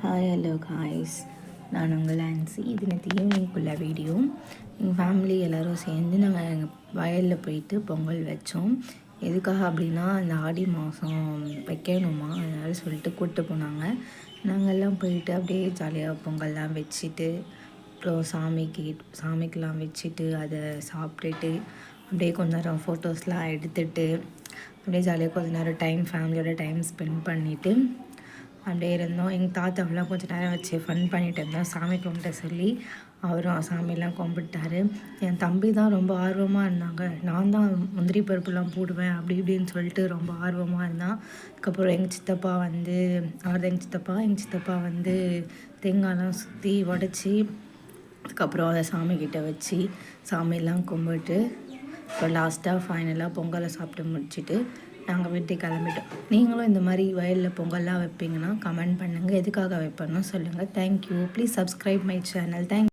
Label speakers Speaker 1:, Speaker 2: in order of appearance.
Speaker 1: Hi hello guys, நான் உங்கள் ஆன்சி. இது நேற்று ஈவினிங்குள்ள வீடியோ. எங்கள் ஃபேமிலி எல்லோரும் சேர்ந்து நாங்கள் எங்கள் வயலில் போயிட்டு பொங்கல் வச்சோம். எதுக்காக அப்படின்னா அந்த ஆடி மாதம் வைக்கணுமா, அதனால சொல்லிட்டு கூப்பிட்டு போனாங்க. நாங்கள்லாம் போயிட்டு அப்படியே ஜாலியாக பொங்கல்லாம் வச்சுட்டு அப்புறம் சாமிக்கெலாம் வச்சுட்டு அதை சாப்பிட்டுட்டு அப்படியே கொஞ்ச நேரம் ஃபோட்டோஸ்லாம் எடுத்துகிட்டு அப்படியே ஜாலியாக கொஞ்ச நேரம் ஃபேமிலியோட டைம் ஸ்பெண்ட் பண்ணிவிட்டு அப்படியே இருந்தோம். எங்கள் தாத்தாவெலாம் கொஞ்சம் நேரம் வச்சு ஃபன் பண்ணிகிட்டு இருந்தோம். சாமி கும்பிட்ட சொல்லி அவரும் சாமியெல்லாம் கும்பிட்டாரு. என் தம்பி தான் ரொம்ப ஆர்வமாக இருந்தாங்க. நான் தான் முந்திரி பருப்புலாம் போடுவேன் அப்படி இப்படின்னு சொல்லிட்டு ரொம்ப ஆர்வமாக இருந்தான். அதுக்கப்புறம் எங்கள் சித்தப்பா வந்து தேங்காய்லாம் சுற்றி உடச்சி அதுக்கப்புறம் அதை சாமிக்கிட்ட வச்சு சாமியெல்லாம் கும்பிட்டு இப்போ லாஸ்ட்டாக ஃபைனலாக பொங்கலை சாப்பிட்டு முடிச்சுட்டு நாங்கள் வீட்டுக்கு கிளம்பிட்டோம். நீங்களும் இந்த மாதிரி வயலில் பொங்கல்லாம் வைப்பீங்கன்னா கமெண்ட் பண்ணுங்கள். எதுக்காக வைப்பேன்னு சொல்லுங்கள். Thank you. Please subscribe my channel. Thank